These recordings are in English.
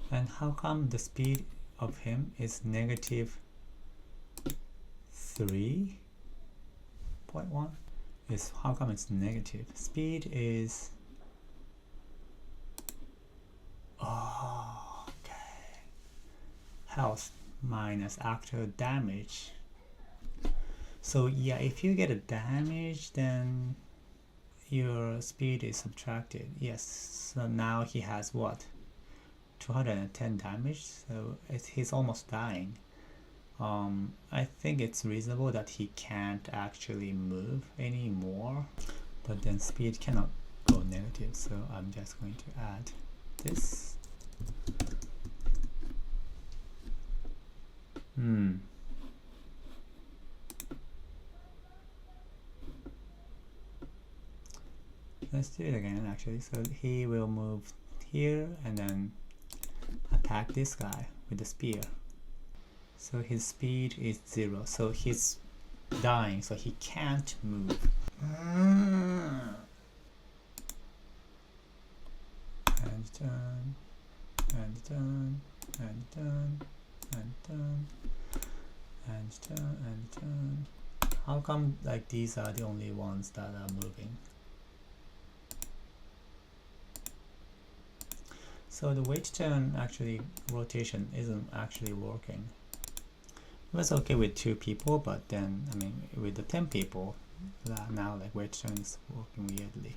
And how come the speed of him is negative 3.1? Is how come it's negative? Speed is okay. Health minus actual damage. So yeah, if you get a damage, then your speed is subtracted. Yes, so now he has what? 210 damage, so he's almost dying. I think it's reasonable that he can't actually move anymore, but then speed cannot go negative, so I'm just going to add this. Let's do it again actually. So he will move here and then attack this guy with the spear. So his speed is 0, so he's dying, so he can't move. And turn, and turn, and turn, and turn, and turn, and turn. How come like these are the only ones that are moving? So the weight turn actually rotation isn't actually working. It was okay with 2 people, but then I mean with the 10 people, now like weight turn is working weirdly.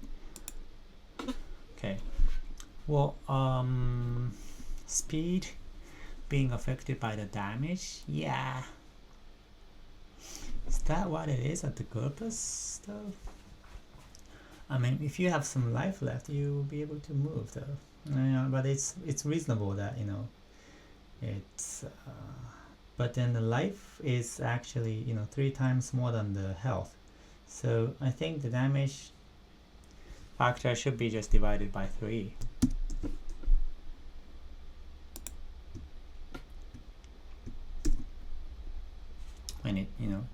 Okay, well, speed being affected by the damage, yeah. Is that what it is at the purpose though? I mean, if you have some life left, you will be able to move though. Yeah, but it's reasonable that, you know, it's but then the life is actually, you know, 3 times more than the health, so I think the damage factor should be just divided by 3. When it, you know,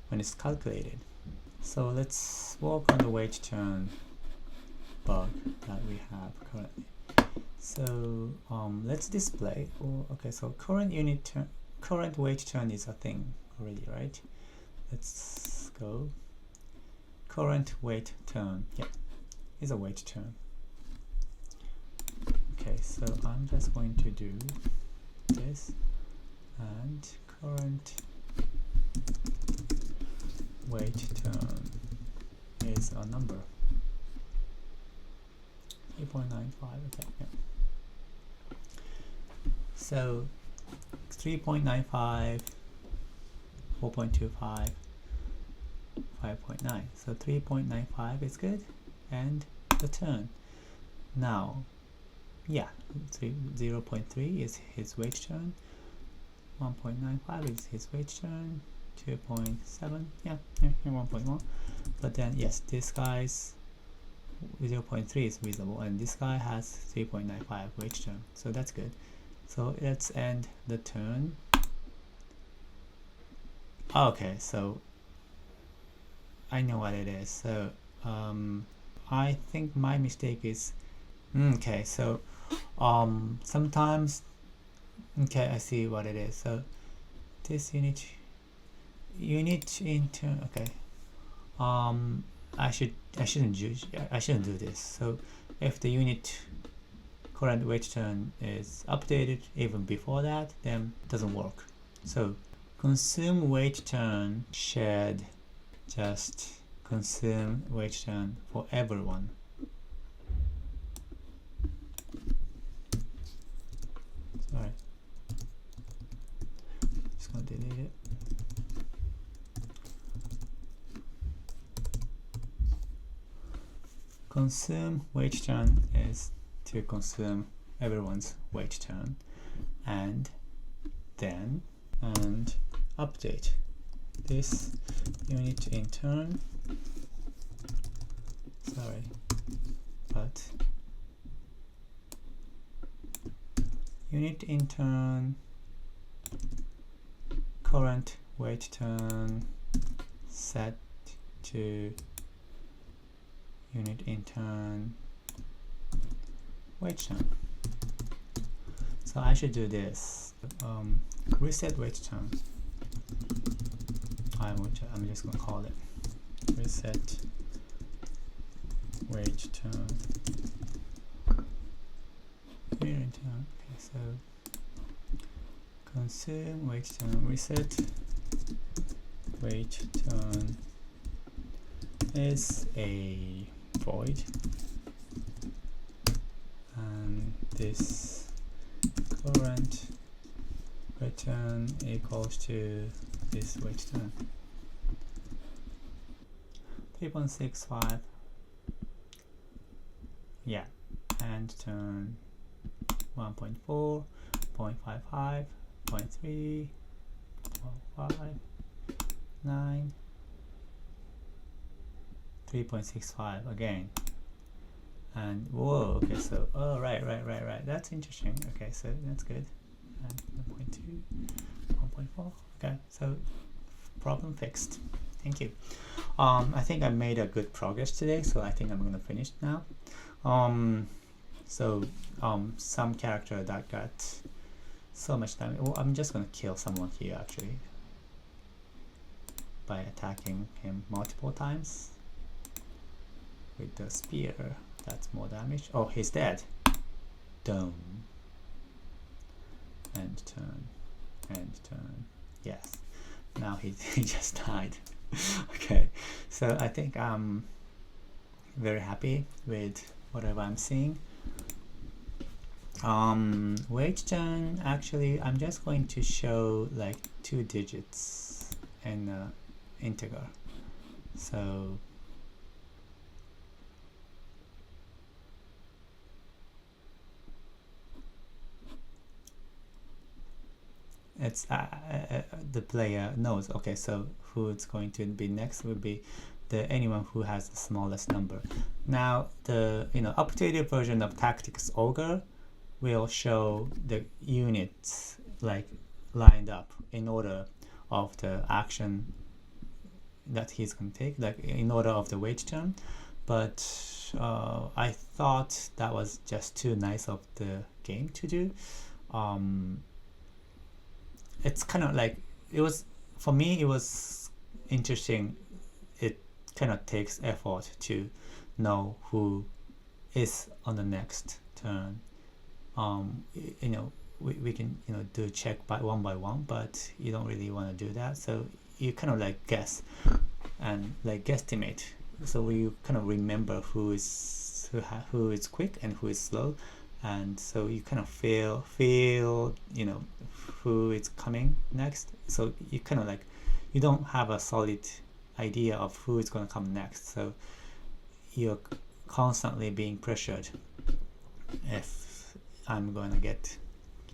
when it's calculated. So let's work on the weight turn bug that we have currently. So let's display. Okay, so current weight turn is a thing already, right? Let's go. Current weight turn, yeah, is a weight turn. Okay, so I'm just going to do this, and current weight turn is a number. 3.95, okay, yeah. So 3.95, 4.25, 5.9. So 3.95 is good, and the turn. Now, yeah, 0.3 is his weight turn, 1.95 is his weight turn, 2.7, yeah, 1.1. But then, yes, this guy's 0.3 is reasonable, and this guy has 3.95 weight turn, so that's good. So let's end the turn. Okay, so I know what it is. So I think my mistake is okay. So sometimes, okay, I see what it is. So this unit in turn. Okay. I shouldn't do this. So if the unit current weight turn is updated even before that, then it doesn't work. So consume weight turn should just consume weight turn for everyone. Sorry, just gonna delete it. Consume weight turn is to consume everyone's weight turn, and then update this unit in turn. Sorry, but unit in turn current weight turn set to unit in turn weight turn. So I should do this. Reset wait term. I'm just gonna call it reset wait term. Okay, so consume wait term reset wait term is a void, and this current return equals to this wait term 3.65. yeah, and turn 1.4, 0.55, 0.3, 0.5, 9, 3.65 again. And whoa, okay, so right, that's interesting. Okay, so that's good. And 1.2, 1.4. Okay, so problem fixed. Thank you. I think I made a good progress today, so I think I'm gonna finish now. Some character that got so much damage. Well, I'm just gonna kill someone here actually by attacking him multiple times with the spear. That's more damage. Oh, he's dead. Dome. End turn. End turn. Yes. Now he just died. Okay. So I think I'm very happy with whatever I'm seeing. Wait turn, actually I'm just going to show like 2 digits in integer. So it's the player knows. Okay, so who it's going to be next would be anyone who has the smallest number. Now the updated version of Tactics Ogre will show the units like lined up in order of the action that he's going to take, like in order of the wait term. But I thought that was just too nice of the game to do. It's kind of like, it was, for me it was interesting. It kind of takes effort to know who is on the next turn. We can do check by one, but you don't really want to do that, so you kind of like guess and like guesstimate, so you kind of remember who is quick and who is slow, and so you kind of feel who is coming next. So you kind of like, you don't have a solid idea of who is going to come next, so you're constantly being pressured if I'm going to get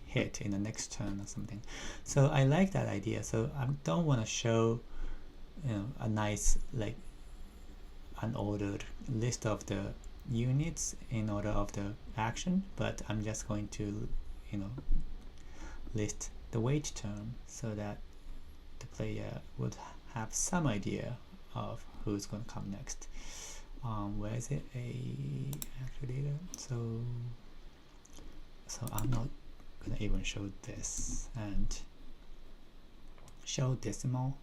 hit in the next turn or something. So I like that idea. So I don't want to show a nice like unordered list of the units in order of the action, but I'm just going to list the wait term so that the player would have some idea of who's going to come next. Where is it? Actually, so I'm not gonna even show this, and show decimal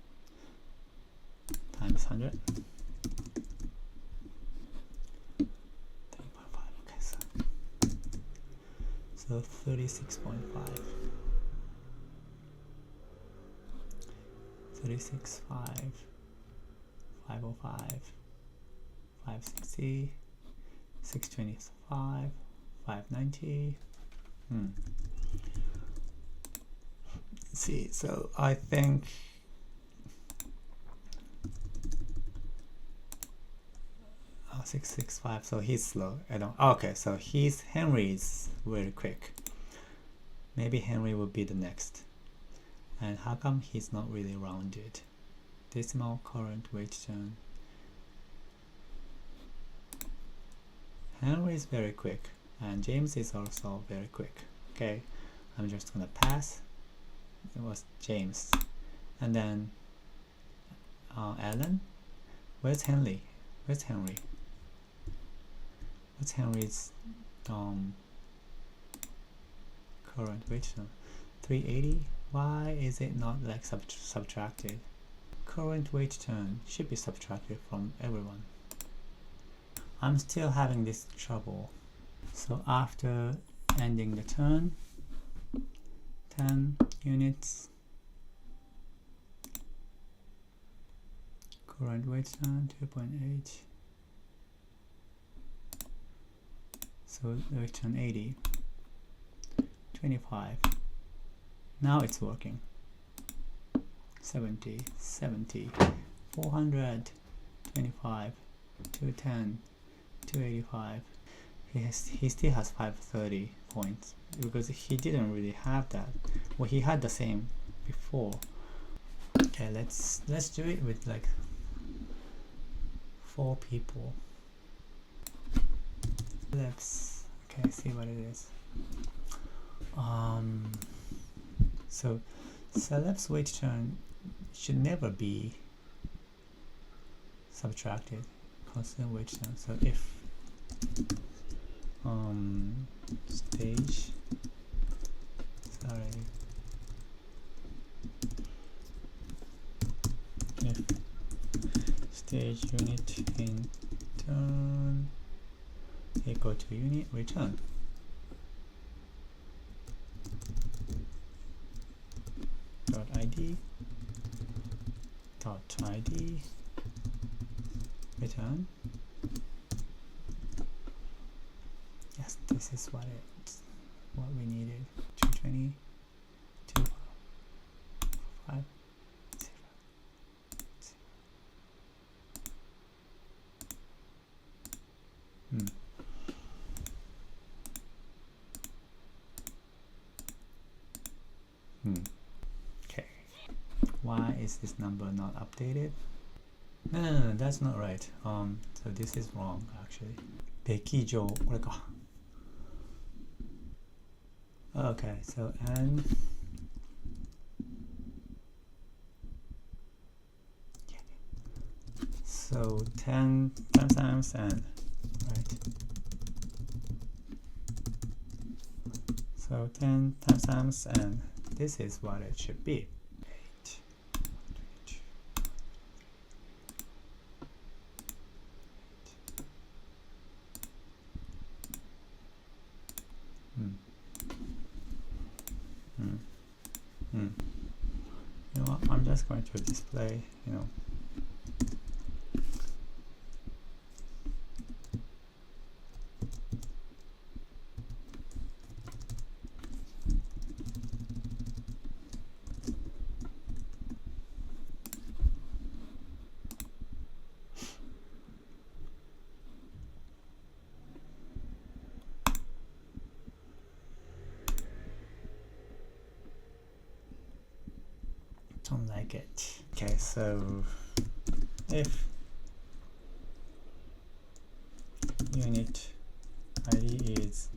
times 100. 3.5. Okay, so 36.5. 36.5. 505. 560. 625. 590. See, so I think 665, so he's slow. Okay, so Henry's very quick. Maybe Henry will be the next. And how come he's not really rounded? Decimal current wait turn. Henry is very quick, and James is also very quick. Okay, I'm just gonna pass. It was James, and then Alan. Where's Henry? Where's Henry? What's Henry's current weight turn 380. Why is it not like subtracted? Current weight turn should be subtracted from everyone. I'm still having this trouble. So after ending the turn, 10 units, current weight turn 2.8, so weight turn 80, 25. Now it's working. 70, 70, 400, 25, 210, 285. He still has 530 points because he didn't really have that. Well, he had the same before. Okay, let's do it with like 4 people. Let's see what it is. So celeb's weight turn should never be subtracted. Constant weight turn. So if stage, if stage unit in turn equal to unit return, dot id return. Yes, this is what we needed. 220, 255, 0. Okay. Why is this number not updated? No, that's not right. So this is wrong actually. 100これか. Okay, so n so 10 times n, right? So 10 times n. This is what it should be. 8. You know what? I'm just going to display, don't like it. Okay, so if unit ID is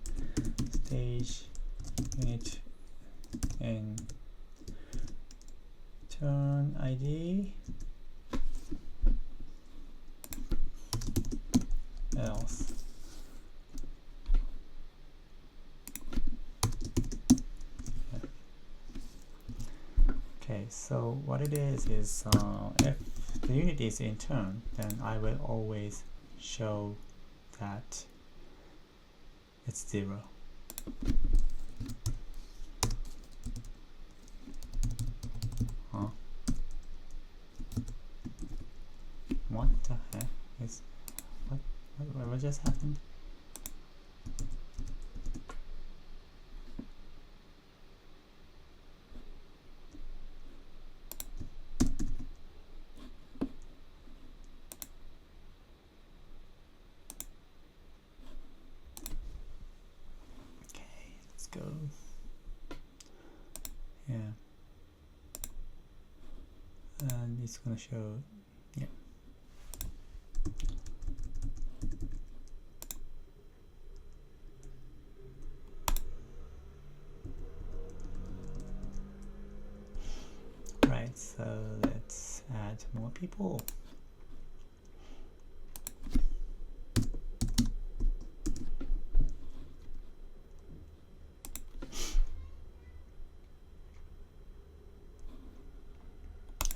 stage unit in turn ID, else okay, so what it is if the unit is in turn, then I will always show that it's 0. Huh? What the heck is what just happened? Go. Yeah, and it's gonna show, yeah. Right, so let's add more people.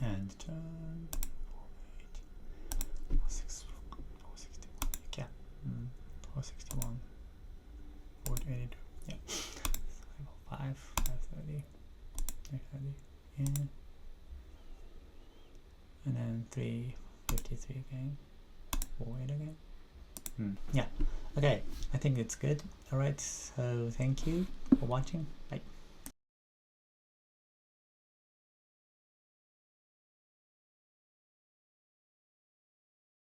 and turn 461, yeah, 461, 482, yeah, 505, 530, 330, yeah, and then 353 again, 48 again. Yeah, okay, I think it's good. Alright, so thank you for watching.